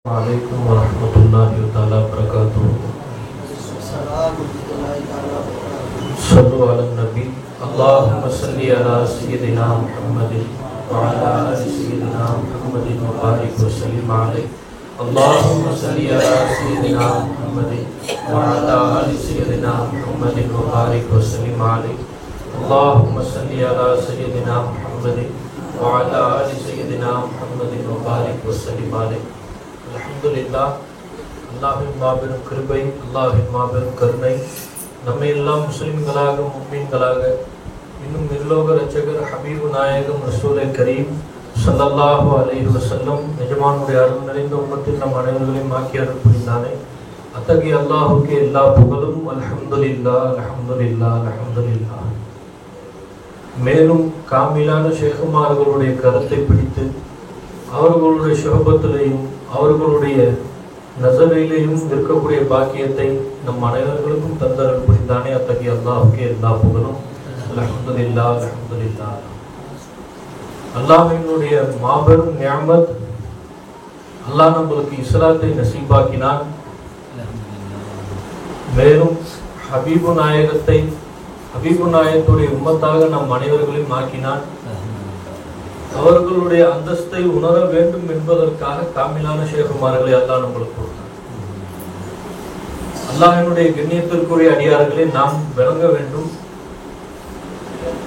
वालेकुम वरहमतुल्लाहि तआला बरकातुहू। सल्लु अला नबी अल्लाहुम्मा सल्लि अला सय्यिदिना मुहम्मदिन व अला आलि सय्यिदिना मुहम्मदिन व बारिक व सल्लिम अलैहि। अल्लाहुम्मा सल्लि अला सय्यिदिना मुहम्मदिन व अला आलि सय्यिदिना मुहम्मदिन व बारिक व सल्लिम अलैहि। अल्लाहुम्मा सल्लि अला सय्यिदिना मुहम्मदिन व अला आलि सय्यिदिना मुहम्मदिन व बारिक व सल्लिम अलैहि। அல்ஹம்துலில்லாஹ். அல்லாஹ்வின் மாபெரும் கிருபை, அல்லாஹ்வின் மாபெரும் கருணை நம்மை எல்லாம் முஸ்லிம்களாக முஃமின்களாக இன்னும் நிர்லோக ரட்சகர் ஹபீபு நாயகம் ரசூலை கரீம் ஸல்லல்லாஹு அலைஹி வஸல்லம் நிஜமானுடைய அருள் நிறைந்த உம்மத்தில் நம் அனைவர்களையும் ஆக்கி அருள் புரிந்தானே. அத்தகைய அல்லாஹுக்கு எல்லா புகழும். அல்ஹம்துலில்லாஹ், அல்ஹம்துலில்லாஹ், அல்ஹம்துலில்லாஹ். மேலும் காமிலான ஷேகுமார்களுடைய கருத்தை பிடித்து அவர்களுடைய சுஹபத்திலையும் அவர்களுடைய நஸரிலையும் இருக்கக்கூடிய பாக்கியத்தை நம் அனைவர்களுக்கும் தந்தரல் புரிந்தானே. அத்தகைய அல்லாஹுக்கு எல்லா புகழும். அல்ஹம்துலில்லாஹ், அல்ஹம்துலில்லாஹ். அல்லாஹ்வினுடைய மாபெரும் நிஅமத், அல்லாஹ் நம்மளுக்கு இஸ்லாத்தை நசீபாக்கினான். மேலும் ஹபீபு நாயகத்துடைய உம்மத்தாக நம் அனைவர்களையும் ஆக்கினான். அவர்களுடைய அந்தஸ்தை உணர வேண்டும் என்பதற்காக காமிலான ஷேகுமார்களை அல்லாஹ் நம்மளுக்கு கொடுத்தார். அல்லாஹ்வினுடைய கண்ணியத்திற்குரிய அடியார்களை நாம் விளங்க வேண்டும்.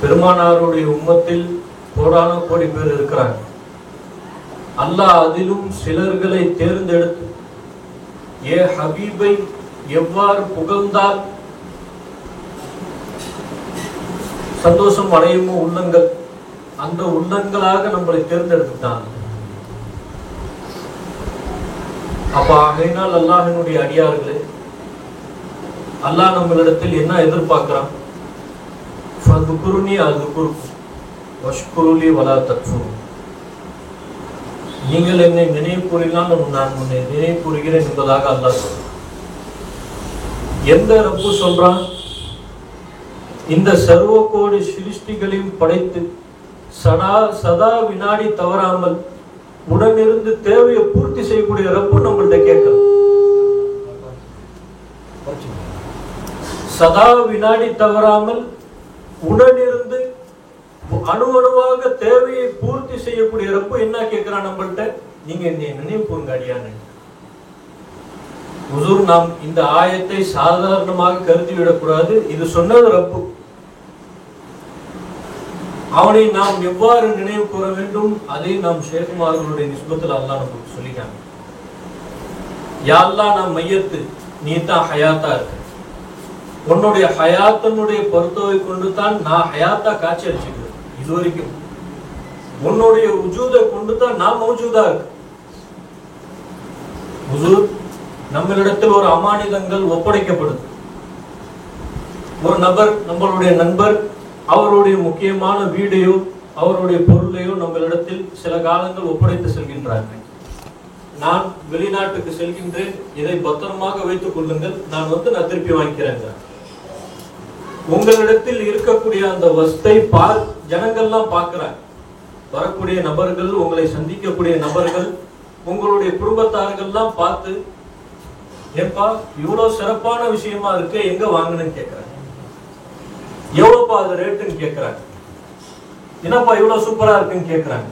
பெருமானாருடைய உம்மத்தில் கோடான கோடி பேர் இருக்கிறாங்க. அல்லாஹ் அதிலும் சிலர்களை தேர்ந்தெடுத்து ஹபீபை எவ்வாறு புகழ்ந்தால் சந்தோஷம் அடையுமோ உள்ளங்கள், அந்த உள்ளங்களாக நம்மளை தேர்ந்தெடுத்துட்டாங்க. அப்ப ஆகையினால் அல்லாஹ்வினுடைய அடியார்களே, அல்லாஹ் நம்மளிடத்தில் என்ன எதிர்பார்க்கிறான்? ஃபதுகுருனி அதுகுருக்கும் வஷ்குருலி வலா தக்ஃபுரும். நீங்கள் என்னை நினைவு கூறினால் நான் உன்னை நினைவு கூறுகிறேன் என்பதாக அல்லாஹ் சொல்றான். எந்த ரப்பு சொல்றான்? இந்த சர்வ கோடி சிருஷ்டிகளையும் படைத்து சதா வினாடி தவறாமல் உடனிருந்து தேவையை பூர்த்தி செய்யக்கூடிய ரப்பு நம்மள்ட்ட கேட்கலாம். சதா வினாடி தவறாமல் உடனிருந்து அணுவணுவாக தேவையை பூர்த்தி செய்யக்கூடிய ரப்பு என்ன கேட்கிறான் நம்மள்ட்ட? நீங்க என்னை நினைவு கூறுங்க அடியானே. ஹுசூர், நாம் இந்த ஆயத்தை சாதாரணமாக கருதி விடக்கூடாது. இது சொன்னது ரப்பு. அவனை நாம் எவ்வாறு நினைவு கூற வேண்டும் அதை நாம் ஷேகுமார்களுடைய நிஸ்பத்தில் அல்லாஹ் நமக்கு சொல்லிட்டாங்க. யா அல்லாஹ், நாம் மையத்து, நீ தான் ஹயாத்தா இருக்கு. உன்னுடைய ஹயாத்தனுடைய பொறுத்தவை கொண்டு தான் நான் ஹயாத்தா காட்சி அளிச்சுக்கிறேன். இது வரைக்கும் உன்னுடைய உஜூதை கொண்டு தான் நான் மௌஜூதா இருக்கு. ஹுசூர், நம்மளிடத்தில் ஒரு அமானிதங்கள் ஒப்படைக்கப்படுது. ஒரு நபர், நம்மளுடைய நண்பர், அவருடைய முக்கியமான வீடையோ அவருடைய பொருளையோ நம்மளிடத்தில் சில காலங்கள் ஒப்படைத்து செல்கின்றார்கள். நான் வெளிநாட்டுக்கு செல்கின்றேன், இதை பத்திரமாக வைத்துக் கொள்ளுங்கள், நான் திருப்பி வாங்கிக்கிறேன். உங்களிடத்தில் இருக்கக்கூடிய அந்த வஸ்தை ஜனங்கள்லாம் பார்க்கிறாங்க. வரக்கூடிய நபர்கள், உங்களை சந்திக்கக்கூடிய நபர்கள், உங்களுடைய குடும்பத்தார்கள்லாம் பார்த்து, ஏப்பா இவ்வளவு சிறப்பான விஷயமா இருக்கு, எங்க வாங்கினு கேட்கிறாங்க. எவ்வளவுப்பா அது ரேட்டுன்னு கேட்கிறாங்க. என்னப்பா இவ்வளவு சூப்பரா இருக்குன்னு கேட்கிறாங்க.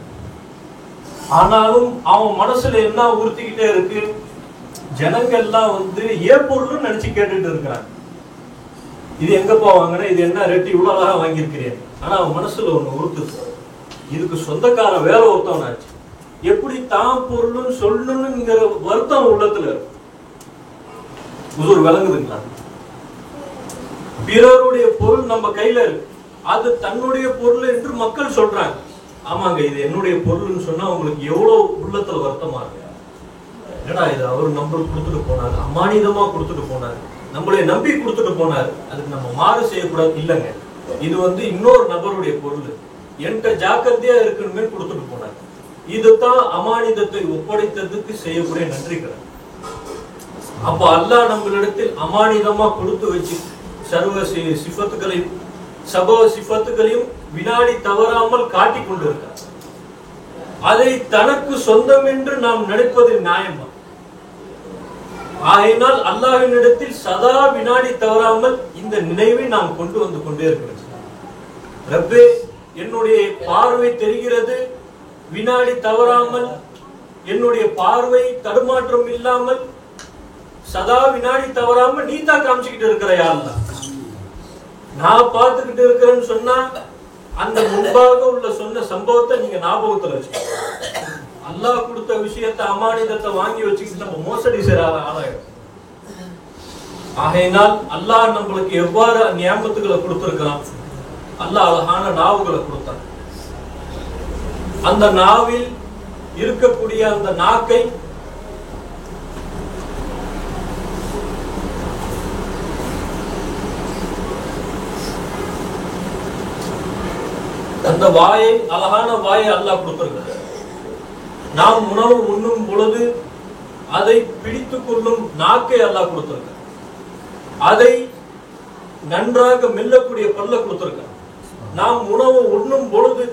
ஆனாலும் அவன் மனசுல என்ன உறுத்திக்கிட்டே இருக்கு? ஜனங்கள்லாம் ஏன் பொருள்னு நினைச்சு கேட்டுட்டு இருக்கிறாங்க. இது எங்கப்பா வாங்கின, இது என்ன ரேட்டு, இவ்வளவு அழகா வாங்கியிருக்கிறேன். ஆனா அவன் மனசுல ஒண்ணு உறுத்துது. இதுக்கு சொந்தக்காரன் வேற ஒருத்தவனாச்சு, எப்படி தான் பொருள்னு சொல்லணுங்கிற வருத்தம் உள்ளத்துல இருக்கு. ஹுசூர், விளங்குதுங்களா? பிறருடைய பொருள் நம்ம கையில இருக்கு, அது தன்னுடைய பொருள் என்று மக்கள் சொல்றாங்க. ஆமாங்க, இது என்னுடைய பொருள்னு சொன்னா உங்களுக்கு எவ்வளவு உள்ளத்துல வருத்தமா இருக்கு. ஏன்னா இது அவர் நம்மளுக்கு கொடுத்துட்டு போனாரு, அமானிதமா கொடுத்துட்டு போனாரு, நம்மளை நம்பி கொடுத்துட்டு போனாரு, அதுக்கு நம்ம மாறு செய்யக்கூடாது. இல்லைங்க, இது இன்னொரு நபருடைய பொருள், என்கிட்ட ஜாக்கிரதையா இருக்குன்னு கொடுத்துட்டு போனாரு. இதுதான் அமானிதத்தை ஒப்படைத்ததுக்கு செய்யக்கூடிய நன்றி கடன். அப்ப அல்லாஹ் நம்மளிடத்தில் அமானிதமா கொடுத்து வச்சு சர்வ சிஃபத்துகளையும் சபவ சிஃபத்துகளையும் வினாடி தவறாமல் காட்டி கொண்டிருக்கிறார். அதை தனக்கு சொந்தம் என்று நாம் நினைப்பது நியாயமா? ஆகையினால் அல்லாஹ்வினிடத்தில் சதா வினாடி தவறாமல் இந்த நினைவை நாம் கொண்டு வந்து கொண்டே இருக்க வேண்டும். ரப்பே, என்னுடைய பார்வை தெரிகிறது, வினாடி தவறாமல், என்னுடைய பார்வை தடுமாற்றம் இல்லாமல் சதா வினாடி தவறாமல் நீ தான் காமிச்சுக்கிட்டு இருக்கிற. யா அல்லாஹ், நான் பார்த்துக்கிட்டு இருக்கிறேன்னு சொன்னா அந்த முன்பாக உள்ள சொன்ன சம்பவத்தை நீங்க ஞாபகத்துல வச்சுக்கோங்க. அல்லாஹ் கொடுத்த விஷயத்தை அமானிதத்தை வாங்கி வச்சுக்கிட்டு நம்ம மோசடி செய்யற ஆளாயிடும். ஆகையினால் அல்லாஹ் நம்மளுக்கு எவ்வாறு நியாமத்துகளை கொடுத்திருக்கிறான். அல்லாஹ் அழகான நாவுகளை கொடுத்தான். அந்த நாவில் இருக்கக்கூடிய அந்த நாக்கை அந்த வாயை, அழகான வாயை அல்லாஹ் கொடுத்திருக்கிறார். நாம் உணவு உண்ணும் பொழுது அதை பிடித்துக் கொள்ளும் நாக்கை அல்லாஹ் கொடுத்திருக்கிறார். அதை நன்றாக மெல்லக்கூடிய பல்ல கொடுத்திருக்கிறார். நாம் உணவு உண்ணும் பொழுது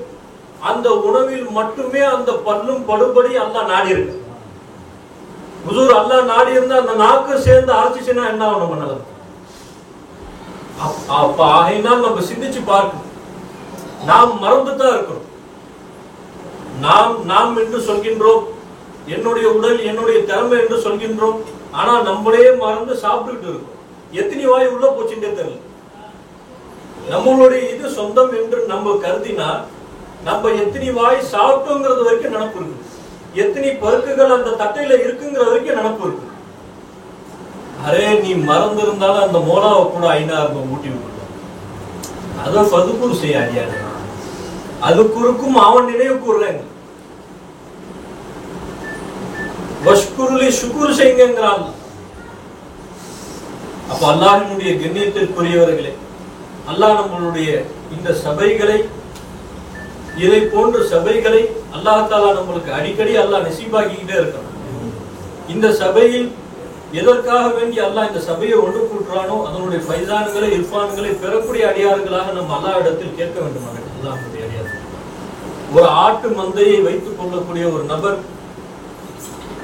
அந்த உணவில் மட்டுமே அந்த பல்லும் படுபடி அல்லாஹ் நாடி இருக்கு. ஹுசூர், அல்லாஹ் நாடி இருந்தா அந்த நாக்கு சேர்ந்து அரைச்சிச்சுன்னா என்ன ஆகணும் பண்ணலாம். அப்ப ஆகையினால் நம்ம சிந்திச்சு பார்க்கணும். நாம் மறந்துதான் இருக்கிறோம். நாம் என்று சொல்கின்றோம், என்னுடைய உடல் என்னுடைய திறமை என்று சொல்கின்றோம். ஆனா நம்மளே மறந்து சாப்பிட்டுக்கிட்டு இருக்கோம். எத்தனை வாய் உள்ள போச்சுட்டே தெரியல. நம்மளுடைய இது சொந்தம் என்று நம்ம கருதினா நம்ம எத்தனை வாய் சாப்பிட்டோங்கிறது வரைக்கும் நினப்பு இருக்கு. எத்தனை பருக்குகள் அந்த தட்டையில இருக்குங்கிற வரைக்கும் நினப்பு இருக்கு. அரே, நீ மறந்து இருந்தாலும் அந்த மோலாவை கூட 5,000 ஊட்டி விட்டு அதை பதுக்கூர் செய்யாடியா. அது குறுக்கும் அவன் நினைவு கூறுறேங்க. வஷ்குருளி சுக்குர் செய்யுங்கிறான். அப்ப அல்லாஹ்வினுடைய கண்ணியத்திற்குரியவர்களே, அல்லாஹ் நம்மளுடைய இந்த சபைகளை, இதை போன்ற சபைகளை அல்லாஹ் தஆலா நம்மளுக்கு அடிக்கடி அல்லாஹ் நசீபாக்கிட்டே இருக்கான். இந்த சபையில் எதற்காக வேண்டி அல்லாஹ் இந்த சபையை ஒன்று கூட்டுறானோ அதனுடைய ஃபைசான்களை, இர்ஃபான்களை பெறக்கூடிய அடியார்களாக நம்ம அல்லாஹ் இடத்தில் கேட்க வேண்டும். அல்லாஹ்வுடைய அடியார்கள், ஒரு ஆட்டு மந்தையை வைத்துக் கொள்ளக்கூடிய ஒரு நபர்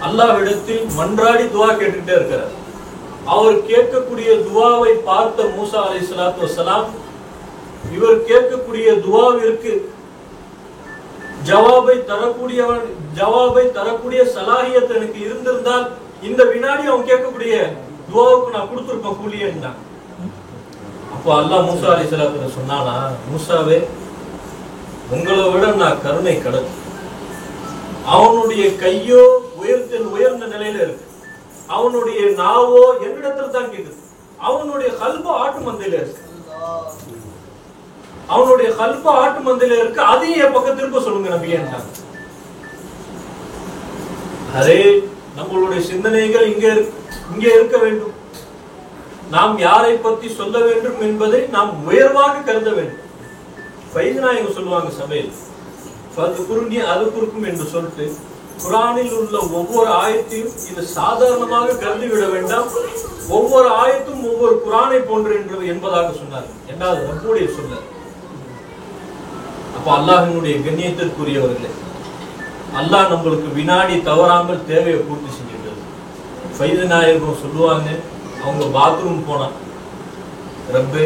அல்லாஹ்விடத்தில் மன்றாடி துவா கேட்டுக்கிட்டே இருக்கிறார். அவர் கேட்கக்கூடிய துவாவை பார்த்த மூசா அலைஹிஸ்ஸலாத்து வஸ்ஸலாம், இவர் கேட்கக்கூடிய துவாவிற்கு ஜவாபை தரக்கூடிய சலாஹியத் எனக்கு இருந்திருந்தால் இந்த வினாடி அவன் கேட்கக்கூடிய துவாவுக்கு நான் கொடுத்திருப்பேன் கூலியன்னா. அப்போ அல்லாஹ் மூசா அலைஹிஸ்ஸலாத்து சொன்னானா, மூசாவே, உங்களை விட நான் கருணை கடல். அவனுடைய கையோ உயர்ந்த நிலையில இருக்கு, அவனுடைய நாவோ என்னிடத்துல தான் கேக்குது, அவனுடைய கல்போ ஆட்டு மந்தையில இருக்கு, அவனுடைய கல்போ ஆட்டு மந்தையில இருக்கு, அதையும் என் பக்கம் திரும்ப சொல்லுங்க நபியே. அரே, நம்மளுடைய சிந்தனைகள் இங்கே இருக்க வேண்டும். நாம் யாரை பற்றி சொல்ல வேண்டும் என்பதை நாம் உயர்வாக கருத வேண்டும். ஃபைஸ்நாயகம் சொல்லுவாங்க சபையில், அது குறுக்கும் என்று சொல்லிட்டு குரானில் உள்ள ஒவ்வொரு ஆயத்தையும் இது சாதாரணமாக கருதி விட வேண்டாம். ஒவ்வொரு ஆயத்தும் ஒவ்வொரு குரானை போன்று என்பதாக சொன்னார். என்றால் ரப்புடைய சொல்ல. அப்ப அல்லாஹ்வினுடைய கண்ணியத்திற்குரியவர்களே, அல்லாஹ் நம்மளுக்கு வினாடி தவறாமல் தேவையை பூர்த்தி செஞ்சிட்டது. ஃபைஸ்நாயகம் சொல்லுவாங்க, அவங்க பாத்ரூம் போனா, ரப்பே,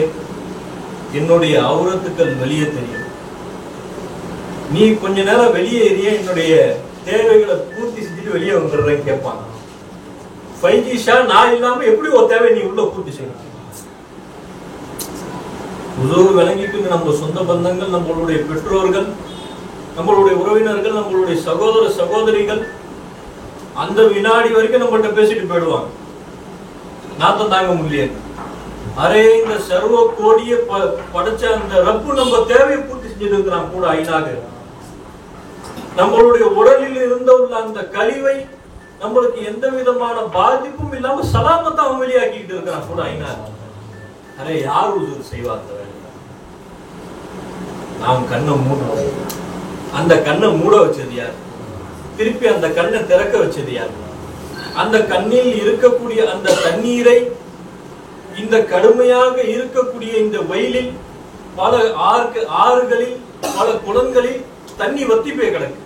என்னுடைய அவுரத்துக்கள் வெளியே தெரியும், நீ கொஞ்ச நேரம் வெளியே ஏறிய என்னுடைய தேவைகளை பூர்த்தி செஞ்சுட்டு வெளியே வந்துடுறேன்னு கேட்பாங்க. ஃபைஜிஷா, நான் இல்லாம எப்படி ஒரு தேவை நீ உள்ள பூர்த்தி செய்யணும். ஹுசூர் விளங்கிட்டு நம்ம சொந்த பந்தங்கள், நம்மளுடைய பெற்றோர்கள், நம்மளுடைய உறவினர்கள், நம்மளுடைய சகோதர சகோதரிகள் அந்த வினாடி வரைக்கும் நம்மள்ட்ட பேசிட்டு போயிடுவாங்க. நாத்தம் தாங்க முடியாது. அரே, இந்த சர்வ கோடியை படைச்ச அந்த ரப்பு நம்ம தேவையை பூர்த்தி செஞ்சுட்டு இருக்கிறான் கூட. ஐநாக நம்மளுடைய உடலில் இருந்த உள்ள அந்த கழிவை நம்மளுக்கு எந்த விதமான பாதிப்பும் இல்லாம சலாமத்தை அவன் வெளியாக்கிட்டு இருக்கிறான் கூட. ஐநாக அரே, யார் உதவி செய்வார்? நாம் கண்ணை மூடுறோம். அந்த கண்ணை மூட வச்சது யார்? திருப்பி அந்த கண்ணை திறக்க வச்சது யார்? அந்த கண்ணில் இருக்கக்கூடிய அந்த தண்ணீரை இந்த கடுமையாக இருக்கக்கூடிய இந்த வெயிலில் பல ஆறுகளில் பல குளங்களில் தண்ணி வத்தி போய் கிடக்கு.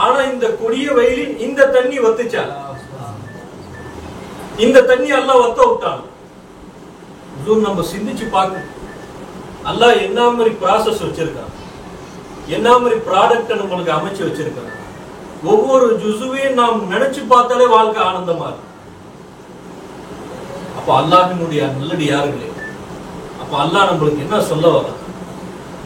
ஆனா இந்த கொடிய வெயிலில் இந்த தண்ணி வத்துச்சா? இந்த தண்ணி அல்லாஹ் வத்த விட்டான். நம்ம சிந்திச்சு பார்க்கணும், அல்லாஹ் என்ன மாதிரி ப்ராசஸ் வச்சிருக்கான், என்ன மாதிரி ப்ராடக்ட் நம்மளுக்கு அமைச்சு வச்சிருக்கான். ஒவ்வொரு ஜுசுவையும் நாம் நினைச்சு பார்த்தாலே வாழ்க்கை ஆனந்தமா இருக்கு. அப்ப அல்லாஹ்வினுடைய நல்லடியார்களே, அப்ப அல்லாஹ் நம்மளுக்கு என்ன சொல்ல வர,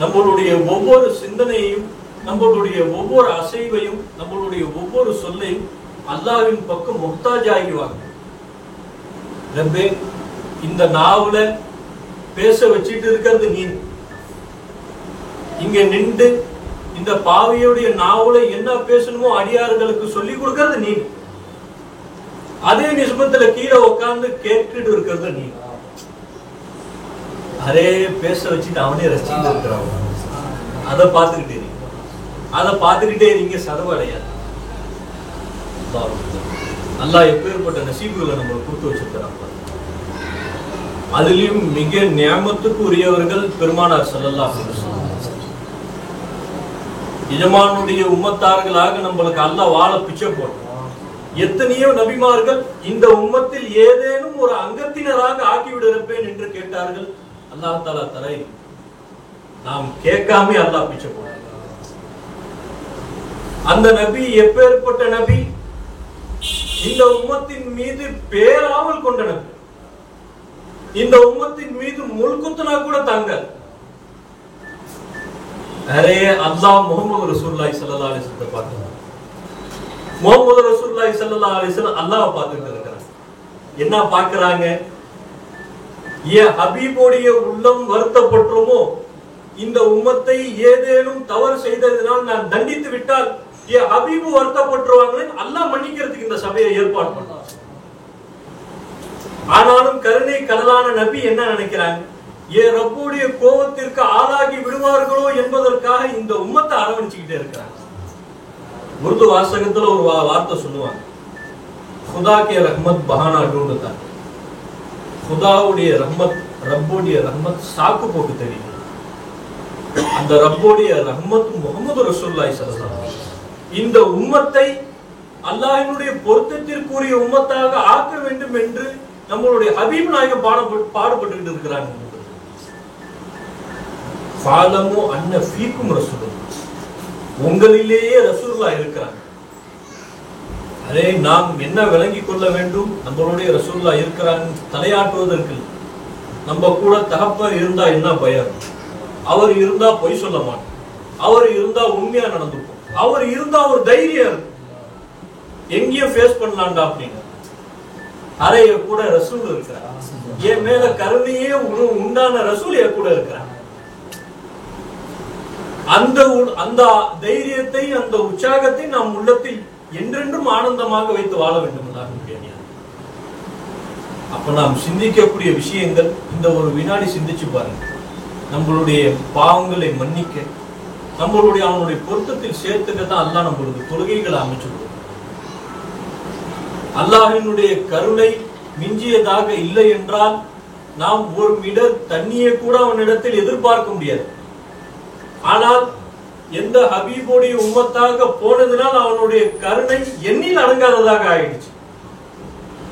நம்மளுடைய ஒவ்வொரு சிந்தனையையும், நம்மளுடைய ஒவ்வொரு அசைவையும், நம்மளுடைய ஒவ்வொரு சொல்லையும் அல்லாஹ்வின் பக்கம் முஹ்தாஜ் ஆகிவாங்க. ரப்பே, இந்த நாவுல பேச வச்சிட்டு இருக்கிறது நீ, இங்க நின்று இந்த பாவியுடைய நாவுல என்ன பேசணுமோ அடியார்களுக்கு சொல்லி கொடுக்கிறது நீ, அதே நிஸ்பத்துல கீழே உட்கார்ந்து கேட்டுட்டு இருக்கிறது நீ. அரே பேச வச்சுட்டு அவனே ரசிச்சுட்டு இருக்கிறான், அதை பார்த்துக்கிட்டே நீங்க சர்வடையாது. அல்லாஹ் எப்பேற்பட்ட நசீபுகளை நம்மளுக்கு கொடுத்து வச்சிருக்கிறான். அதிலும் மிக நியமத்துக்கு உரியவர்கள் பெருமானார் ஸல்லல்லாஹு அலைஹி வஸல்லம். எஜமானுடைய உம்மத்தார்களாக நம்மளுக்கு அல்லாஹ் வாழ பிச்சை போட்டான். எத்தனையோ நபிமார்கள் இந்த உம்மத்தில் ஏதேனும் ஒரு அங்கத்தினராக ஆக்கிவிடுறப்பேன் என்று கேட்டார்கள். அல்லாஹ் தஆலா தரை நாம் கேட்காம அல்லாஹ் பிச்சை போட்டான். அந்த நபி எப்பேற்பட்ட நபி, இந்த உம்மத்தின் மீது பேராவல் கொண்ட நபி, இந்த உம்மத்தின் மீது முள்குத்துனா கூட தாங்க. அரே அல்லாஹ் முஹம்மது ரசூலுல்லாஹி ஸல்லல்லாஹு அலைஹி வஸல்லம் பார்த்தாங்க. முஹம்மது ரசூலுல்லாஹி ஸல்லல்லாஹு அலைஹி வஸல்லம் அல்லாஹ் பார்த்துட்டு இருக்காங்க. என்ன பார்க்கறாங்க? ஹபீபுடைய உள்ளம் வருத்தப்பட்டுமோ, இந்த உம்மத்தை ஏதேனும் தவறு செய்ததினால் நான் தண்டித்து விட்டால் ஹபீபு வருத்தப்பட்டுருவாங்களே, அல்லாஹ் மன்னிக்கிறதுக்கு இந்த சபையை ஏற்பாடு பண்ணார். ஆனாலும் கருணை கடலான நபி என்ன நினைக்கிறாங்க? ரப்புடைய கோபத்திற்கு ஆளாகி விடுவார்களோ என்பதற்காக இந்த உம்மத்தை அரவணைச்சுக்கிட்டே இருக்கிறாங்க. உருது வாசகத்துல ஒரு வார்த்தை சொல்லுவாங்க, खुदा के रहमत बहाना ढूंढता है, खुदाவுடைய ரஹ்மத், ரப்புடைய ரஹ்மத் சாக்கு போட்டு தெரியும். அந்த ரப்புடைய ரஹ்மத் முஹம்மது ரசூலுல்லாஹி ஸல்லல்லாஹு அலைஹி வஸல்லம் இந்த உம்மத்தை அல்லாஹ்வினுடைய பொருத்தத்திற்குரிய உம்மத்தாக ஆக்க வேண்டும் என்று நம்மளுடைய ஹபீப் நாயகம் பாடுபட்டு இருக்கிறாங்க. ஃபாலமு அன்ன ஃபீக்கும் ரசூலுல்லாஹ், உங்களிலேயே ரசூலுல்லாஹ் இருக்கிறாங்க. அதே நாம் என்ன விளங்கி கொள்ள வேண்டும்? நம்மளுடைய ரசூலுல்லாஹ் இருக்கிறாங்க தலையாட்டுவதற்கு. நம்ம கூட தகப்பர் இருந்தா என்ன பயம்? அவர் இருந்தா பொய் சொல்ல மாட்டோம், அவர் இருந்தா உண்மையா நடந்துப்போம், அவர் இருந்தா ஒரு தைரியம் எங்கேயும் ஃபேஸ் பண்ணலாம்டா அப்படின்னு. அறைய கூட ரசூல் இருக்கிறார், என் மேல கருணையே உண்டான ரசூல் என் கூட இருக்கிறார். அந்த தைரியத்தை, அந்த உற்சாகத்தை நாம் உள்ளத்தில் என்றென்றும் ஆனந்தமாக வைத்து வாழ வேண்டும். அப்ப நாம் சிந்திக்கக்கூடிய விஷயங்கள் இந்த ஒரு வினாடி சிந்திச்சு பாருங்க. நம்மளுடைய பாவங்களை மன்னிக்க, நம்மளுடைய அவனுடைய பொருத்தத்தில் சேர்த்துக்கதான் அல்லாஹ் நம்மளுக்கு தொழுகைகளை அமைச்சு கொடுக்கும். அல்லாஹ்வினுடைய கருணை மிஞ்சியதாக இல்லை என்றால் நாம் ஒரு மிடர் தண்ணியை கூட அவனிடத்தில் எதிர்பார்க்க முடியாது. ஆனால் எந்த ஹபீபுடைய உம்மத்தாக போனதினால் அவனுடைய கருணை எண்ணில் அடங்காததாக ஆயிடுச்சு.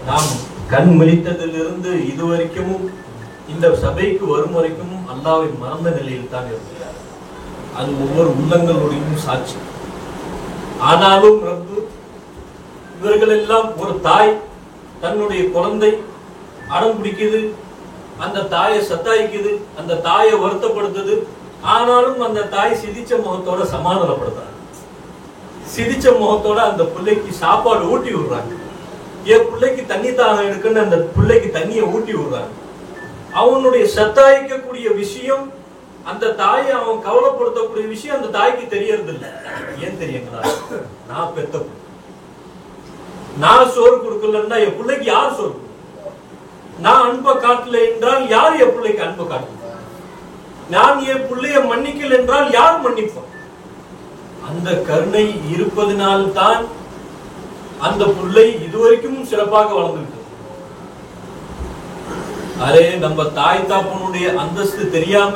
நாம் கண் விழித்ததிலிருந்து இதுவரைக்கும் இந்த சபைக்கு வரும் வரைக்கும் அல்லாஹ்வை மறந்த நிலையில் தான் இருக்கிறார். அது ஒவ்வொரு உள்ளங்களுடையும் சாட்சி. ஆனாலும் ரப்பு இவர்கள் எல்லாம், ஒரு தாய் தன்னுடைய குழந்தை அடம் பிடிக்குது, அந்த தாயை சத்தாய்க்குது, அந்த தாயை வருத்தப்படுத்துது. ஆனாலும் அந்த தாய் சிரிச்ச முகத்தோட சமாதானப்படுத்துறாங்க. சிரிச்ச முகத்தோட அந்த பிள்ளைக்கு சாப்பாடு ஊட்டி விடுறாங்க. என் பிள்ளைக்கு தண்ணி தாகம் எடுக்குன்னு அந்த பிள்ளைக்கு தண்ணியை ஊட்டி விடுறாங்க. அவனுடைய சத்தாய்க்கக்கூடிய விஷயம், அந்த தாயை அவன் கவலைப்படுத்தக்கூடிய விஷயம் அந்த தாய்க்கு தெரியறது இல்லை. ஏன் தெரியுங்களா? நான் பெத்த, நான் சோறு கொடுக்கலன்னா என் பிள்ளைக்கு யார் சோறு? நான் அன்பை காட்டல என்றால் யார் என் பிள்ளைக்கு அன்பை காட்டல? நான் என் பிள்ளைய மன்னிக்கல என்றால் யார் மன்னிப்பான்? அந்த கருணை இருப்பதனால்தான் அந்த பிள்ளை இதுவரைக்கும் சிறப்பாக வளர்ந்துவிட்டது. அரே நம்ம தாய் தாப்பனுடைய அந்தஸ்து தெரியாம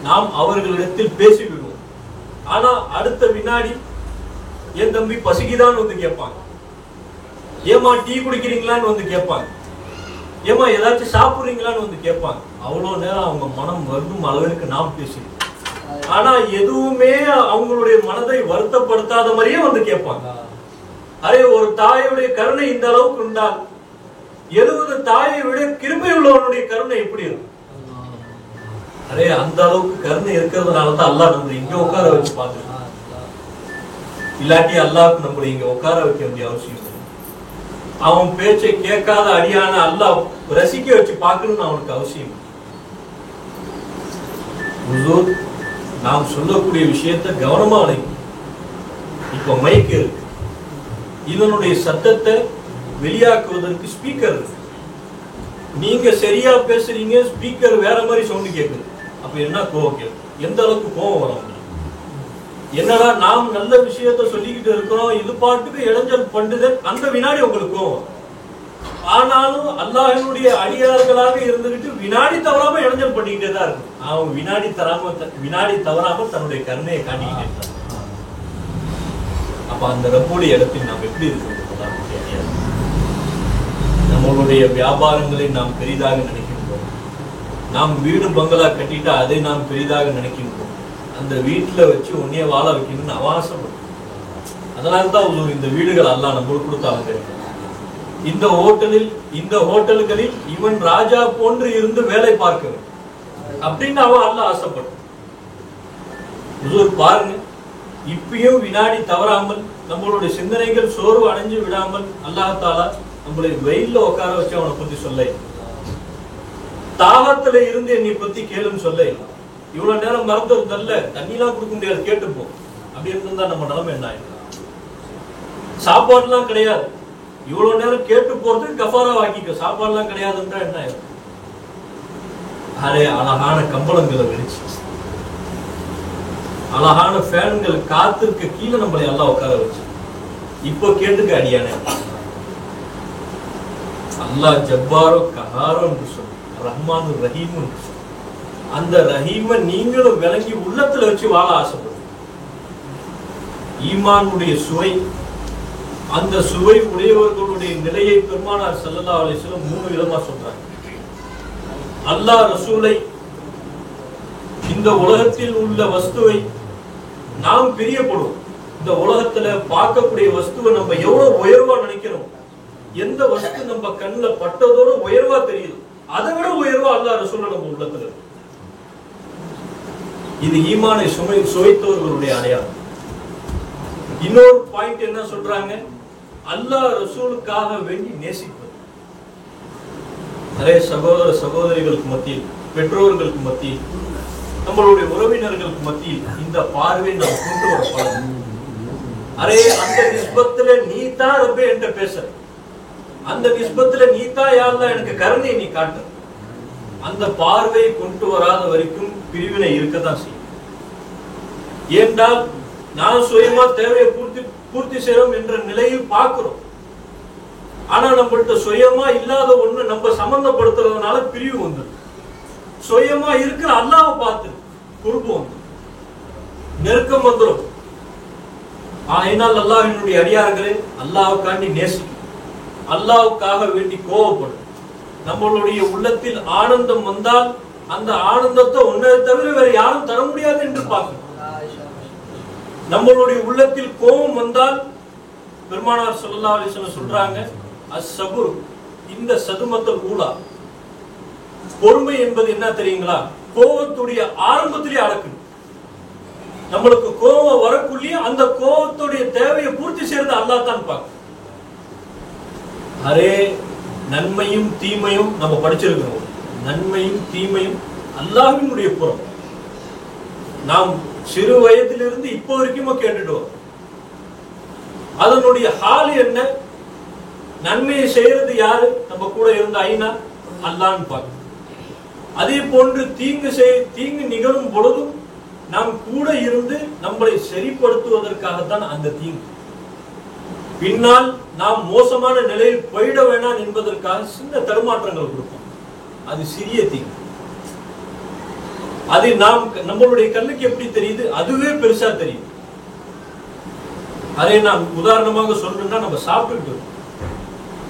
நாம் அவர்களிடத்தில் பேசிவிடுவோம். ஆனா அடுத்த வினாடி என் தம்பி பசிக்குதான் வந்து கேட்பாங்க. ஏமா டீ குடிக்கிறீங்களான்னு வந்து கேட்பாங்க, ஏமா ஏதாச்சும் சாப்பிடுறீங்களான்னு வந்து கேட்பாங்க. அவ்வளவு நேரம் அவங்க மனம் வருந்தும் அளவிற்கு நாம் பேசி, ஆனா எதுவுமே அவங்களுடைய மனதை வருத்தப்படுத்தாத மாதிரியே வந்து கேட்பாங்க. அதே ஒரு தாயுடைய கருணை இந்த அளவுக்கு உண்டால் 70 தாயை விட கிருபை உள்ளவனுடைய கருணை எப்படி இருக்கும்? அரே அந்த அளவுக்கு கருணை இருக்கிறதுனாலதான் அல்லாஹ் நம்மளை இங்க உட்கார வச்சு பார்த்துருக்கான். இல்லாட்டி அல்லாஹ்க்கு நம்மளை இங்க உட்கார வைக்க வேண்டிய அவசியம் இல்லை. அவன் பேச்சை கேட்காத அடியான அல்லாஹ் ரசிக்க வச்சு பார்க்கணும்னு அவனுக்கு அவசியம். நாம் சொல்லக்கூடிய விஷயத்தை கவனமா அழைக்கும். இப்ப மைக் இருக்கு, இதனுடைய சத்தத்தை வெளியாக்குவதற்கு ஸ்பீக்கர் இருக்கு. நீங்க சரியா பேசுறீங்க, ஸ்பீக்கர் வேற மாதிரி சவுண்ட் கேட்குது. அப்ப என்ன கோவம் கேட்கும்? எந்த அளவுக்கு கோவம் வரும்? என்னடா நாம் நல்ல விஷயத்த சொல்லிக்கிட்டு இருக்கிறோம், இது பாட்டுக்கு இளைஞர் பண்டுதல், அந்த வினாடி உங்களுக்கு கோவம். ஆனாலும் அல்லாஹ்வினுடைய அடியார்களாக இருந்துகிட்டு வினாடி தவறாம இளைஞர் பண்ணிக்கிட்டே தான் இருக்கும். அவன் வினாடி தவறாம தன்னுடைய கருணையை காட்டிக்கிட்டே இருக்கான். அப்ப அந்த ரப்புடைய இடத்தில் நாம் எப்படி இருக்கிறோம்? நம்மளுடைய வியாபாரங்களை நாம் பெரிதாக நினைக்கின்றோம். நாம் வீடு பங்களா கட்டிட்டா அதை நாம் பெரிதாக நினைக்கின்றோம். அந்த வீட்டுல வச்சு உன்னைய வாழ வைக்கணும்னு அவகாசப்படும். அதனால்தான் இந்த வீடுகள் அல்லாஹ் நம்மளுக்கு கொடுத்தாங்க. இந்த ஹோட்டல்களில் இவன் ராஜா போன்று இருந்து வேலை பார்க்க அப்படின்னு அவன் அல்லாஹ் ஆசைப்படும். பாருங்க, இப்பயும் வினாடி தவறாமல் நம்மளுடைய சிந்தனைகள் சோர்வு அடைஞ்சு விடாமல் அல்லாஹ் தாலா நம்மளை வெயில்ல உட்கார வச்சு அவனை பத்தி சொல்ல, தாகத்துல இருந்து என்னை பத்தி கேளுன்னு சொல்ல. இவ்வளவு நேரம் மறந்தது நல்ல தண்ணிலாம் கொடுக்க முடியாது, கேட்டுப்போம். அப்படி இருந்தா நம்ம நிலைமை என்ன ஆயிடும்? சாப்பாடுலாம் கிடையாது, இவ்வளவு நேரம் கேட்டு போறதுக்கு கஃபாரா வாக்கிக்க. சாப்பாடுலாம் கிடையாதுன்றா என்ன ஆயிடும்? அரே அழகான கம்பளங்களை விரிச்சு, அழகான ஃபேன்கள் காத்திருக்க கீழே நம்மளை எல்லாம் உட்கார வச்சு, இப்போ கேட்டுக்க அடியான அல்லாஹ் ஜப்பாரோ கஹாரோ என்று சொல்லு, ரஹ்மானு ரஹீம் என்று சொல்லு. அந்த ரஹீமை நீங்களும் விளங்கி உள்ளத்துல வச்சு வாழ ஆசைப்படும். ஈமானுடைய சுவை, அந்த சுவை உடையவர்களுடைய நிலையை பெருமானார் ஸல்லல்லாஹு அலைஹி வஸல்லம் 3 விதமா சொல்றாங்க. அல்லாஹ் ரசூலை, இந்த உலகத்தில் உள்ள வஸ்துவை நாம் பிரியப்படுவோம். இந்த உலகத்துல பார்க்கக்கூடிய வஸ்துவை நம்ம எவ்வளவு உயர்வா நினைக்கிறோம், எந்த வஸ்து நம்ம கண்ணுல பட்டதோட உயர்வா தெரியுது, அதை விட உயர்வா அல்லாஹ் ரசூலை நம்ம உள்ளத்துல. இது ஈமானை சுவைத்தவர்களுடைய அடையாளம். இன்னொரு பாயிண்ட் என்ன சொல்றாங்க? அல்லாஹ் ரசூலுக்காக வேண்டி நேசிப்பது. நிறைய சகோதரிகளுக்கு மத்தியில், பெற்றோர்களுக்கு மத்தியில், நம்மளுடைய உறவினர்களுக்கு மத்தியில் இந்த பார்வை நாம் கொண்டு வர பழகும். அரே அந்த நிஸ்பத்துல நீ தான் ரப்பே என்கிட்ட பேச, அந்த நிஸ்பத்துல நீ தான் யா அல்லாஹ் எனக்கு கருணை நீ காட்டு. அந்த பார்வையை கொண்டு வராத வரைக்கும் பிரிவினை இருக்கத்தான் செய்யும். ஏனென்றால் நான் சுயமா தேவையை பூர்த்தி செய்யறோம் என்ற நிலையில் பார்க்கிறோம். ஆனா நம்மள்ட்ட சுயமா இல்லாத ஒண்ணு நம்ம சம்பந்தப்படுத்துறதுனால பிரிவு வந்துடும். சுயமா இருக்கிற அல்லாஹ்வை பார்த்து குறுப்பு வந்து நெருக்கம் வந்துடும். ஆயினால் அல்லாஹ்வினுடைய அடியார்களே, அல்லாஹ்வுக்காண்டி நேசிக்கும், அல்லாஹ்வுக்காக வேண்டி கோபப்படும். நம்மளுடைய உள்ளத்தில் ஆனந்தம் வந்தால் அந்த ஆனந்தத்தை ஒன்றை தவிர வேற யாரும் தர முடியாது என்று பார்க்கணும். நம்மளுடைய உள்ளத்தில் கோபம் வந்தால் பெருமானார் ஸல்லல்லாஹு அலைஹி வஸல்லம் சொல்றாங்க, அஸ்ஸபுர் இந்த சதுமத்தல் ஊலா, பொறுமை என்பது என்ன தெரியுங்களா? கோபத்துடைய ஆரம்பத்திலேயே அடக்கணும். நம்மளுக்கு கோபம் வரக்குள்ளே அந்த கோபத்துடைய தேவையை பூர்த்தி செய்யறது அல்லாஹ் தான் பார்க்க. அரே நன்மையும் தீமையும் நம்ம படிச்சிருக்கிறோம். நன்மையும் தீமையும் அல்லாஹ்வினுடைய புறம். நாம் சிறு வயதிலிருந்து இப்போ வரைக்கும் கேட்டுட்டோம். அதனுடைய ஹால் என்ன? நன்மையை செய்யறது யாரு? நம்ம கூட இருந்த ஐனா அல்லாஹ்னு பார்க்க. அதே போன்று தீங்கு நிகழும் பொழுதும் நாம் கூட இருந்து நம்மளை சரிப்படுத்துவதற்காகத்தான் அந்த தீங்கு. பின்னால் நாம் மோசமான நிலையில் போயிட வேண்டாம் என்பதற்காக சின்ன தடுமாற்றங்கள் கொடுப்போம். அது சிறிய தீங்கு. அது நம்மளுடைய கண்ணுக்கு எப்படி தெரியுது? அதுவே பெருசா தெரியுது. அதை நான் உதாரணமாக சொல்லணும்னா, நம்ம சாப்பிட்டு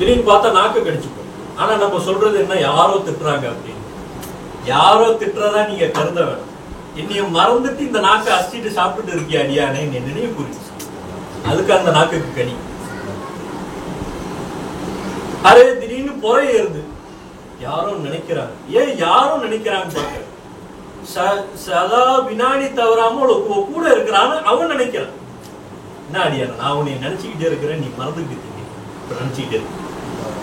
திடீர்னு பார்த்தா நாக்கு கடிச்சுக்கும். ஆனா நம்ம சொல்றது என்ன, யாரோ திட்டுறாங்க அப்படின்னு. யாரோ திட்டுறதா நீங்க கருத வேணும். என்னைய மறந்துட்டு இந்த நாக்கை அசிட்டு சாப்பிட்டு இருக்கியா அடியானே நினைவு புரிச்சு. அதுக்கு அந்த நாக்குக்கு கனி. அரே திடீர்னு புறை ஏறுது, யாரும் நினைக்கிறாங்க. ஏன் யாரும் நினைக்கிறாங்க? சதா வினாடி தவறாம கூட இருக்கிறான்னு அவன் நினைக்கிறான். என்ன அடியான, நான் உன்னை நினைச்சுக்கிட்டே இருக்கிறேன், நீ மறந்துக்கிட்டு நினைச்சுக்கிட்டே இருக்க.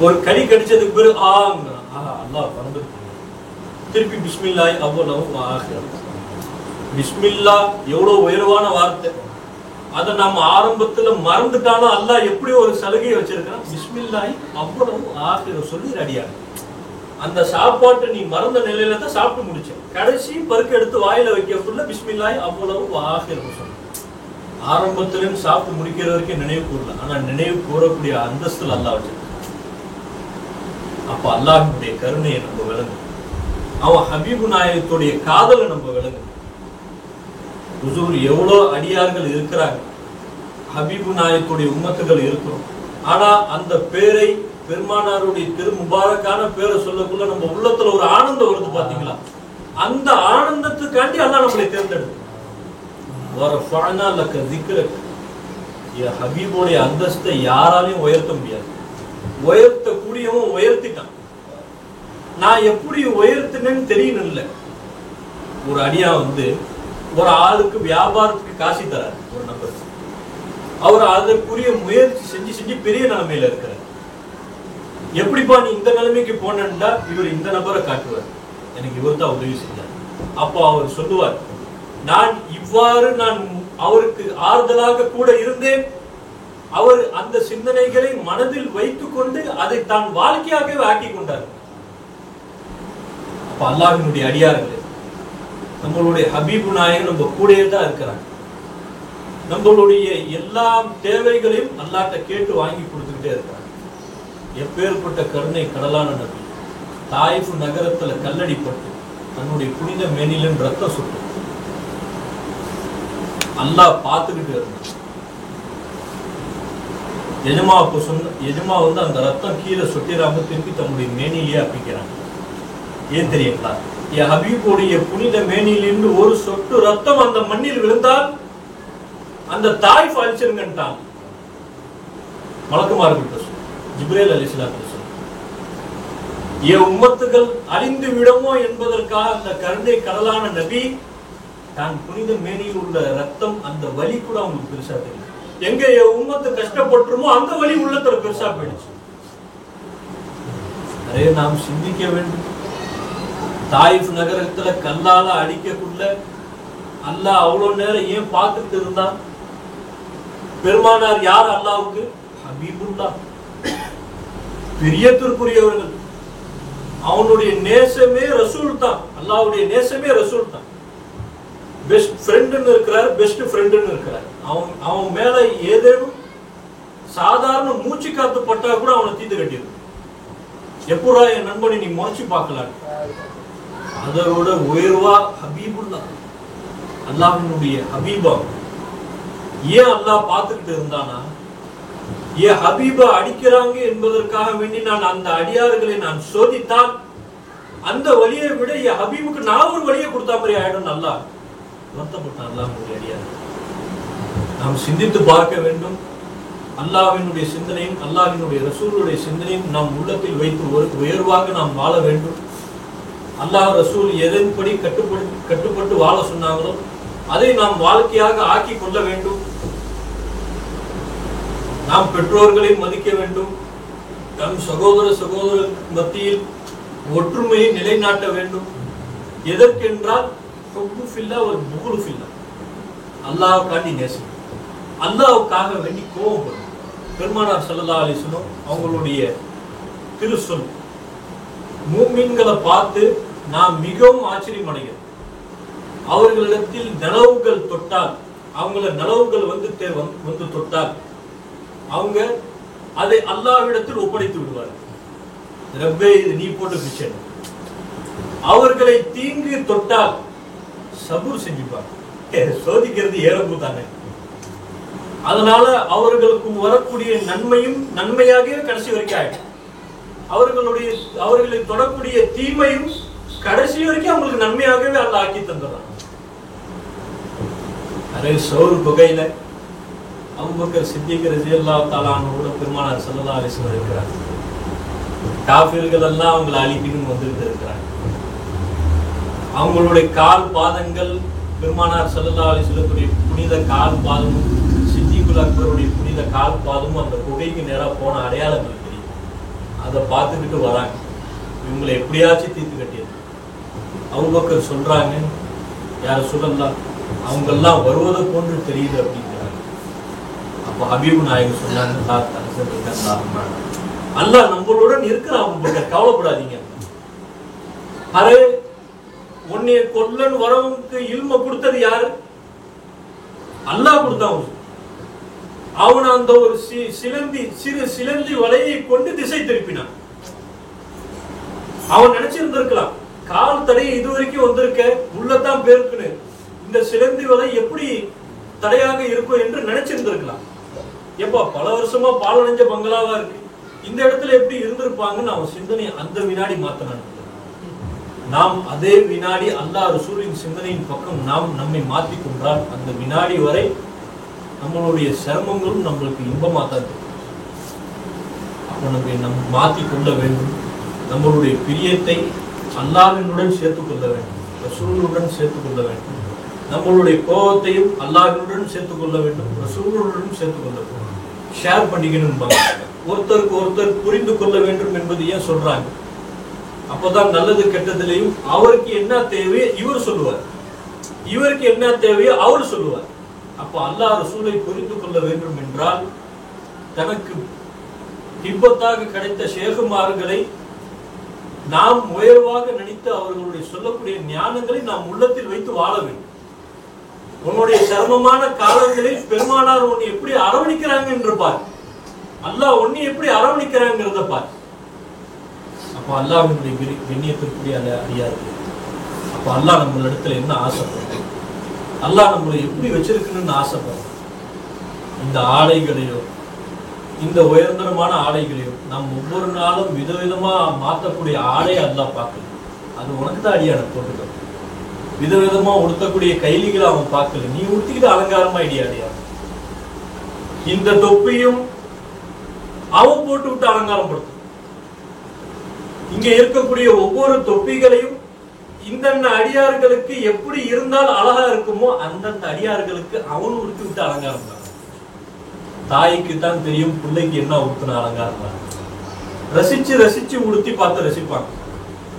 ஒரு கடி கடிச்சதுக்கு பிறகு அல்லாஹ் மறந்துருக்கீங்க. திருப்பி பிஸ்மில்லாஹி அவ்வளவு ஆகிரம். பிஸ்மில்லா எவ்வளவு உயர்வான வார்த்தை. அதை நம்ம ஆரம்பத்துல மறந்துட்டாலும் அல்லாஹ் எப்படி ஒரு சலுகையை வச்சிருக்கான். பிஸ்மில்லாஹி அவ்வளவு ஆகிரம் சொல்லி அடியாங்க. அந்த சாப்பாட்டை நீ மறந்த நிலையில தான் சாப்பிட்டு முடிச்ச. கடைசி பருக்க எடுத்து வாயில வைக்கக்குள்ள பிஸ்மில்லாஹி அவ்வளவு ஆகிரம் சொல்லு. ஆரம்பத்திலும் சாப்பிட்டு முடிக்கிற வரைக்கும் நினைவு கூறல. ஆனா நினைவு கூறக்கூடிய அந்தஸ்துல அல்லாஹ் வச்சிருக்கான். அப்ப அல்லாஹ்வுடைய கருணையை நம்ம விளங்கும். அவன் ஹபீபு நாயகத்துடைய காதலை நம்ம விளங்கும். ஹுசூர் எவ்வளவு அடியார்கள் இருக்கிறாங்க, ஹபீபு நாயகத்துடைய உம்மத்துகள் இருக்கிறோம். ஆனா அந்த பேரை, பெருமானாருடைய திரு முபாரக்கான பேரை சொல்லக்குள்ள நம்ம உள்ளத்துல ஒரு ஆனந்தம் வருது பாத்தீங்களா? அந்த ஆனந்தத்துக்காண்டி அல்லாஹ் நம்மளை தேர்ந்தெடுக்கும். ஹபீபுடைய அந்தஸ்தை யாராலையும் உயர்த்த முடியாது. உயர்த்த கூடியவன் உயர்த்திட்டான். நான் எப்படி உயர்த்தினேன்னு தெரியணும். இல்ல, ஒரு அடியா ஒரு ஆளுக்கு வியாபாரத்துக்கு காசி தராரு ஒரு நபர். அவர் அதற்குரிய முயற்சி செஞ்சு பெரிய நிலைமையில இருக்கிறார். எப்படிப்பா நீ இந்த நிலைமைக்கு போனா, இவர் இந்த நபரை காட்டுவார், எனக்கு இவர் தான் உதவி செஞ்சார். அப்போ அவர் சொல்லுவார், நான் இவ்வாறு நான் அவருக்கு ஆறுதலாக கூட இருந்தேன். அவர் அந்த சிந்தனைகளை மனதில் வைத்துக் கொண்டு அதை தான் வாழ்க்கையாகவே ஆக்கி கொண்டார். அப்ப அல்லாஹ்வினுடைய அடியார்களே, நம்மளுடைய ஹபீபு நாயகம் நம்ம கூடயே தான் இருக்கிறாங்க. நம்மளுடைய எல்லா தேவைகளையும் அல்லாஹ்ட்ட கேட்டு வாங்கி கொடுத்துக்கிட்டே இருக்கிறாங்க. எப்பேற்பட்ட கருணை கடலான நபி. தாயிஃப் நகரத்துல கல்லடிப்பட்டு தன்னுடைய புனித மேனிலின் ரத்தம் சுட்டு அல்லாஹ் பார்த்துக்கிட்டு இருந்தான். எஜமா அந்த ரத்தம் கீழே சொட்டிராம திருப்பி தன்னுடைய மேனிலேயே அப்பிக்கிறாங்க. ஏன் தெரியுங்களா? என் ஹபீபுடைய புனித மேனிலிருந்து ஒரு சொட்டு ரத்தம் அந்த மண்ணில் விழுந்தால் அந்த தாய் அழிச்சிருங்கன்ட்டான். மலக்குமார்கள் ஜிப்ரீல் அலைஹிஸ்ஸலாம் என் உம்மத்துகள் அழிந்து விடுமோ என்பதற்காக அந்த கருணை கடலான நபி தான் புனித மேனியில் உள்ள ரத்தம், அந்த வலி கூட அவங்களுக்கு பெருசா தெரியும். எங்க என் உம்மத்து கஷ்டப்பட்டுருமோ அந்த வலி உள்ளத்துல பெருசா போயிடுச்சு. நிறைய நாம் சிந்திக்க வேண்டும். தாயிஃப் நகரத்துல கல்லால அடிக்கக்குள்ள அல்லாஹ் அவ்வளவு நேரம் ஏன் பார்த்துட்டு இருந்தான்? பெருமானார் யார் அல்லாஹ்வுக்கு? ஹபீபுல்லா, பிரியத்திற்குரியவர்கள். அவனுடைய நேசமே ரசூல் தான். அல்லாஹ்வுடைய நேசமே ரசூல் தான். பெஸ்ட் ஃப்ரெண்ட்னு இருக்கிறார், பெஸ்ட் ஃப்ரெண்ட்னு இருக்கிறார். அவன் மேல ஏதேனும் சாதாரண மூச்சு காத்து பட்டா கூட அவனை தீர்த்து கட்டிடும். எப்படா என் நண்பனை நீ முறைச்சு பார்க்கலாம். அதோட உயர்வா ஹபீபுல்லா, அல்லாஹ்வினுடைய ஹபீபா. ஏன் அல்லாஹ் பார்த்துக்கிட்டு இருந்தானா? ஏன் ஹபீபா அடிக்கிறாங்க என்பதற்காக வேண்டி நான் அந்த அடியார்களை நான் சோதித்தால் அந்த வழியை விட என் ஹபீபுக்கு நான் ஒரு வழியை கொடுத்தா மாதிரி ஆயிடும். நல்லா வருத்தப்பட்டான் அல்லாஹ்வுடைய அடியார். நாம் சிந்தித்து பார்க்க வேண்டும். அல்லாஹ்வினுடைய சிந்தனையும் அல்லாஹ்வினுடைய ரசூலுடைய சிந்தனையும் நாம் உள்ளத்தில் வைத்து ஒரு உயர்வாக நாம் வாழ வேண்டும். அல்லாஹ் ரசூல் எதன்படி கட்டுப்பட்டு வாழ சொன்னாங்களோ அதை நாம் வாழ்க்கையாக ஆக்கி கொள்ள வேண்டும். நாம் பெற்றோர்களை மதிக்க வேண்டும். நம் சகோதர மத்தியில் ஒற்றுமையை நிலைநாட்ட வேண்டும். எதற்கென்றால் ஒரு புகுலு ஃபில்லா, அல்லாஹ்வுக்காண்டி நேசம், அல்லாஹ்வுக்காக வேண்டி கோபப்படும். பெருமானார் ஸல்லல்லாஹு அலைஹி வஸல்லம் அவங்களுடைய திருச்சொல் மூமின்களை பார்த்து நாம் மிகவும் ஆச்சரியம் அடைகிறோம். அவர்களிடத்தில் நலவுகள் தொட்டால், அவங்கள நலவுகள் வந்து தொட்டால் அவங்க அதை அல்லாஹ்விடத்தில் ஒப்படைத்து விடுவார். ரப்பே, இது நீ போட்டு பிச்சை. அவர்களை தீங்கு தொட்டால் சபூர் செஞ்சுப்பாங்க. சோதிக்கிறது ஏறப்பு தானே. அதனால அவர்களுக்கு வரக்கூடிய நன்மையும் நன்மையாகவே கடைசி வரைக்கும் ஆயிடும். அவர்களை தொடக்கூடிய தீமையும் கடைசி வரைக்கும் அவங்களுக்கு நன்மையாகவே அல்லாஹ் ஆக்கி தந்துடுறான். அதே சௌர் குகையில அபூபக்கர் சித்திக் ரலியல்லாஹு தஆலா அன்ஹு பெருமானார் ஸல்லல்லாஹு அலைஹி வஸல்லம் இருக்கிறார். காஃபிர்கள் எல்லாம் அவங்களை அழிக்கணும்னு வந்துட்டு இருக்கிறாங்க. அவங்களுடைய கால் பாதங்கள் பெருமானார் ஸல்லல்லாஹு அலைஹி வஸல்லமுடைய புனித கால் பாதமும் சித்திகுல் அக்பருடைய புனித கால் பாதமும் அந்த குகைக்கு நேரா போன அடையாளங்கள் தெரியும். அதை பார்த்துக்கிட்டு வராங்க. இவங்களை எப்படியாச்சும் தீர்த்து கட்டியது. அபூபக்கர் சொல்றாங்க, யார சொல்லலாம், அவங்க எல்லாம் வருவதை போன்று தெரியுது அப்படிங்கிறாங்க. அப்ப ஹபீபு நாயகம் சொன்னாங்க, அல்லாஹ் நம்மளுடன் இருக்கிறான் அபூபக்கர், கவலைப்படாதீங்க. அரே உன்னைய கொல்லன் வரவனுக்கு இல்ம கொடுத்தது யாரு? அல்லாஹ் கொடுத்தான். அவன் அந்த ஒரு சிறு சிலந்தி வலையை கொண்டு திசை திருப்பினான். அவன் நினைச்சிருந்திருக்கலாம், கால் தடையை இதுவரைக்கும் வந்திருக்க உள்ளதான் பேருக்குன்னு, இந்த சிலந்தி வலை எப்படி தடையாக இருக்கும் என்று நினைச்சிருந்திருக்கலாம். எப்பா பல வருஷமா பாலடைஞ்ச பங்களாவா இருக்கு, இந்த இடத்துல எப்படி இருந்திருப்பாங்கன்னு அவன் சிந்தனை அந்த வினாடி மாத்தினான். நாம் அதே வினாடி அல்லாஹ் ரசூலின் சிந்தனையின் பக்கம் நாம் நம்மை மாற்றிக் கொண்டால் அந்த வினாடி வரை நம்மளுடைய சிரமங்களும் நம்மளுக்கு இன்பமா தான் இருக்கும். அப்போ நம்ம மாற்றிக் கொள்ள வேண்டும். நம்மளுடைய பிரியத்தை அல்லாஹ்வினுடன் சேர்த்துக் கொள்ள வேண்டும், ரசூலுடன் சேர்த்துக் கொள்ள வேண்டும். நம்மளுடைய கோபத்தையும் அல்லாஹ்வினுடன் சேர்த்துக் கொள்ள வேண்டும், ரசூலுடன் சேர்த்துக் கொள்ள வேண்டும். ஷேர் பண்ணிக்கணும், ஒருத்தருக்கு ஒருத்தர் புரிந்து கொள்ள வேண்டும் என்பது ஏன் சொல்றாங்க? அப்பதான் நல்லது கெட்டதிலையும் அவருக்கு என்ன தேவையோ இவர் சொல்லுவார், இவருக்கு என்ன தேவையோ அவர் சொல்லுவார். அப்ப அல்லாஹ் ரசூலை புரிந்து கொள்ள வேண்டும் என்றால் தனக்கு திப்பத்தாக கிடைத்த ஷேகுமார்களை நாம் உயர்வாக நினைத்து அவர்களுடைய சொல்லக்கூடிய ஞானங்களை நாம் உள்ளத்தில் வைத்து வாழ வேண்டும். உன்னுடைய சிரமமான காலங்களில் பெருமானார் உன்னை எப்படி அரவணைக்கிறாங்க என்று பார், அல்லாஹ் உன்னை எப்படி அரவணைக்கிறாங்கிறத பார். அப்ப அல்லாஹ்வினுடைய கண்ணியத்திற்குரிய அடியார்கள். அப்ப அல்லாஹ் நம்மளிடத்துல என்ன ஆசைப்படுறோம், அல்லாஹ் நம்மளை எப்படி வச்சிருக்கணும்னு ஆசைப்படுறோம். இந்த ஆடைகளையோ இந்த உயர்ந்தரமான ஆடைகளையோ நாம் ஒவ்வொரு நாளும் விதவிதமா மாற்றக்கூடிய ஆடையை அல்லாஹ் பார்க்கல. அது உனக்கு தான் அடியான போட்டுக்க. விதவிதமா உடுத்தக்கூடிய கைலிகளை அவன் பார்க்கல, நீ உடுத்திக்கிட்டு அலங்காரமா அடியாடியா. இந்த தொப்பியும் அவன் போட்டு விட்டு அலங்காரம் படுத்த. இங்க இருக்கக்கூடிய ஒவ்வொரு தொப்பிகளையும் இந்தந்த அடியார்களுக்கு எப்படி இருந்தால் அழகா இருக்குமோ அந்தந்த அடியார்களுக்கு அவன் உடுத்தி விட்டு அலங்காரம் தான். தாய்க்கு தான் தெரியும் பிள்ளைக்கு என்ன உடுத்தின அலங்காரம் தான். ரசிச்சு ரசிச்சு உடுத்தி பார்த்து ரசிப்பாங்க.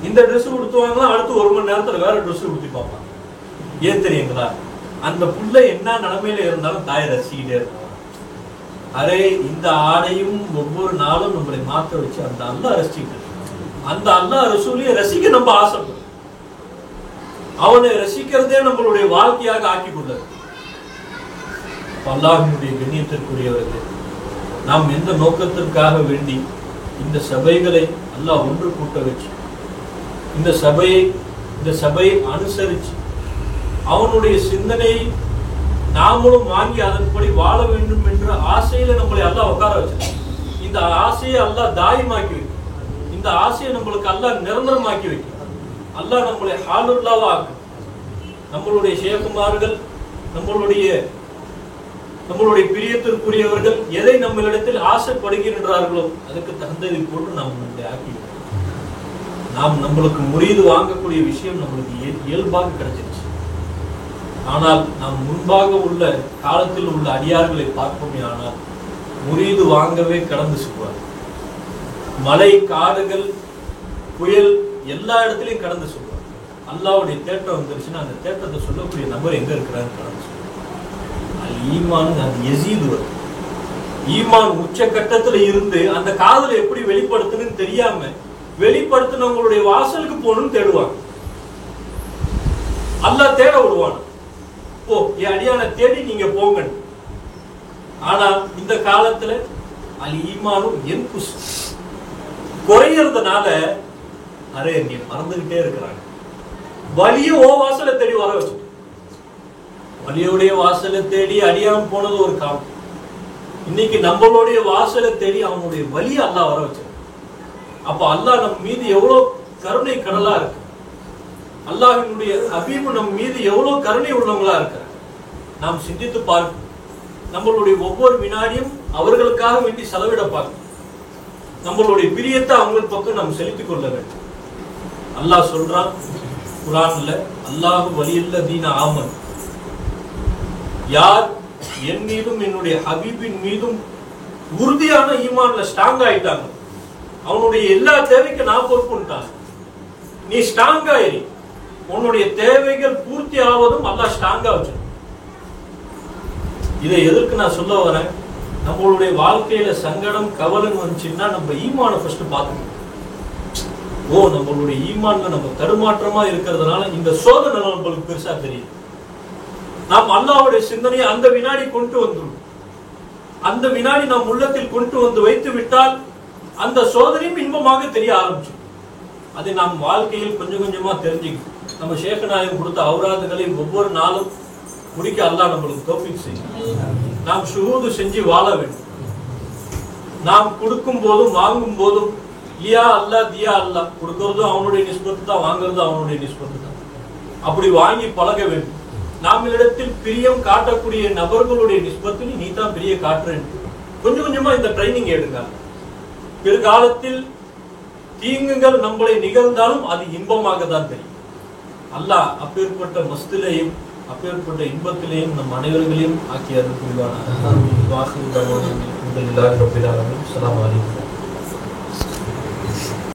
இந்த ட்ரெஸ் உடுத்துவாங்களா, அடுத்து 1 மணி நேரத்துல வேற ட்ரெஸ் உடுத்தி பார்ப்பாங்க. ஏன் தெரியுங்களா? அந்த பிள்ளை என்ன நிலைமையில இருந்தாலும் தாயை ரசிக்கிட்டே இருப்பாங்க. அரே இந்த ஆடையும் ஒவ்வொரு நாளும் நம்மளை மாற்ற வச்சு அந்த அல்லாஹ் ரசிச்சுக்கிட்டு, அந்த அல்லாஹ் ரசூலியை ரசிக்க நம்ம ஆசைப்படுறோம். அவனை ரசிக்கிறதே நம்மளுடைய வாழ்க்கையாக ஆக்கி கொண்டது. அல்லாஹ்வினுடைய கண்ணியத்திற்குரியவர்கள், நாம் எந்த நோக்கத்திற்காக வேண்டி இந்த சபைகளை அல்லாஹ் ஒன்று கூட்ட வச்சு இந்த சபையை அனுசரிச்சு அவனுடைய சிந்தனையை நாமளும் வாங்கி அதன்படி வாழ வேண்டும் என்ற ஆசையில நம்மளை அல்லாஹ் உட்கார வச்சு, இந்த ஆசையை அல்லாஹ் தாயமாக்கி வைக்கும். இந்த ஆசையை நம்மளுக்கு அல்லாஹ் நிரந்தரமாக்கி வைக்கும். அல்லாஹ் நம்மளை ஹாலுல்லாவா ஆக்கும். நம்மளுடைய ஷேகுமார்கள், நம்மளுடைய பிரியத்திற்குரியவர்கள் எதை நம்மளிடத்தில் ஆசைப்படுகின்றார்களோ அதுக்கு தகுந்ததை போட்டு நாம் நம்மளை ஆக்கி வைக்கும். நாம் நம்மளுக்கு முறியீடு வாங்கக்கூடிய விஷயம் நம்மளுக்கு இயல்பாக கிடைச்சிருச்சு. ஆனால் நாம் முன்பாக உள்ள காலத்தில் உள்ள அடியார்களை பார்ப்போமே, ஆனால் முறியீடு வாங்கவே கடந்து செல்வார். மலை, காடுகள், புயல் எல்லா இடத்துலையும் கடந்து சொல்லுவார். அல்லாஹ்வுடைய தேட்டம் வந்துருச்சுன்னா அந்த தேட்டத்தை சொல்லக்கூடிய நபர் எங்க இருக்கிறான்னு கடந்து சொல்லுவார். அது ஈமான், அது யசீது. ஈமான் உச்ச கட்டத்துல இருந்து அந்த காதலை எப்படி வெளிப்படுத்தணும்னு தெரியாம வெளிப்படுத்தினவங்களுடைய வாசலுக்கு போகணும்னு தேடுவாங்க. அல்லாஹ் தேட விடுவான், போ என் அடியான தேடி நீங்க போங்க. ஆனா இந்த காலத்துல அல் ஈமானும் என்புஸ் குறையறதுனால அரே நீ மறந்துகிட்டே இருக்கிறாங்க. வலிய ஓ வாசலை தேடி வர வச்சு, வலியுடைய வாசலை தேடி அடியாம போனது ஒரு காலம். இன்னைக்கு நம்மளுடைய வாசலை தேடி அவனுடைய வலிய அல்லாஹ் வர வச்சு. அப்ப அல்லாஹ் நம் மீது எவ்வளவு கருணை கடலா இருக்கு, அல்லாஹ்வினுடைய ஹபீபு நம் மீது எவ்வளவு கருணை உள்ளவங்களா இருக்கிறார். நாம் சிந்தித்து பார்க்கணும். நம்மளுடைய ஒவ்வொரு வினாடியும் அவர்களுக்காக வேண்டி செலவிட பார்க்கணும். நம்மளுடைய பிரியத்தை அவங்க பக்கம் நாம் செலுத்திக் கொள்ள வேண்டும். அல்லாஹ் சொல்றான் குர்ஆன்ல, அல்லாஹு வலியுல்லதீன ஆமன், யார் என் மீதும் என்னுடைய ஹபீபின் மீதும் உறுதியான ஈமான்ல ஸ்ட்ராங் ஆயிட்டாங்க, அவனுடைய எல்லா தேவைக்கும் நான் பொறுப்புட்டாங்க. நீ ஸ்ட்ராங் ஆயிரு, உன்னுடைய தேவைகள் பூர்த்தி ஆவதும் அல்லாஹ் ஸ்ட்ராங்கா வச்சு. இதை எதற்கு நான் சொல்ல வரேன், நம்மளுடைய வாழ்க்கையில சங்கடம் கவலைன்னு வந்துச்சுன்னா நம்ம ஈமான ஃபர்ஸ்ட் பார்க்கணும். நம்மளுடைய ஈமான்ல நம்ம தடுமாற்றமா இருக்கிறதுனால இந்த சோதனை நம்மளுக்கு பெருசா தெரியும். நாம் அல்லாஹ்வுடைய சிந்தனையை அந்த வினாடி கொண்டு வந்துடும். அந்த வினாடி நாம் உள்ளத்தில் கொண்டு வந்து வைத்து விட்டால் அந்த சோதனையும் இன்பமாக தெரிய ஆரம்பிச்சு. அதை நாம் வாழ்க்கையில் கொஞ்சம் கொஞ்சமா தெரிஞ்சுக்கணும். நம்ம ஷேக் நாயகம் கொடுத்த அவுராதுகளை ஒவ்வொரு நாளும் முடிக்க அல்லாஹ் நம்மளுக்கு தௌஃபீக் செய்யும். நாம் ஷுஹூது செஞ்சு வாழ வேண்டும். நாம் கொடுக்கும் போதும் வாங்கும் போதும் லியா அல்லா தியா அல்லா, கொடுக்கறதும் அவனுடைய நிஸ்பத்து தான், வாங்குறதும் அவனுடைய நிஸ்பத்து தான். அப்படி வாங்கி பழக வேண்டும். நாம் இடத்தில் பிரியம் காட்டக்கூடிய நபர்களுடைய நிஸ்பத்து நீ தான் பிரிய காட்டுறேன். கொஞ்சம் கொஞ்சமா இந்த ட்ரைனிங் எடுங்க. பிற்காலத்தில் தீங்குகள் நம்மளை நிகழ்ந்தாலும் அது இன்பமாக தான் தெரியும். அல்லாஹ் அப்பேற்பட்ட மஸ்திலையும் அப்பேற்பட்ட இன்பத்திலையும் நம் அனைவர்களையும் ஆக்கி அருள் புரிவானாக.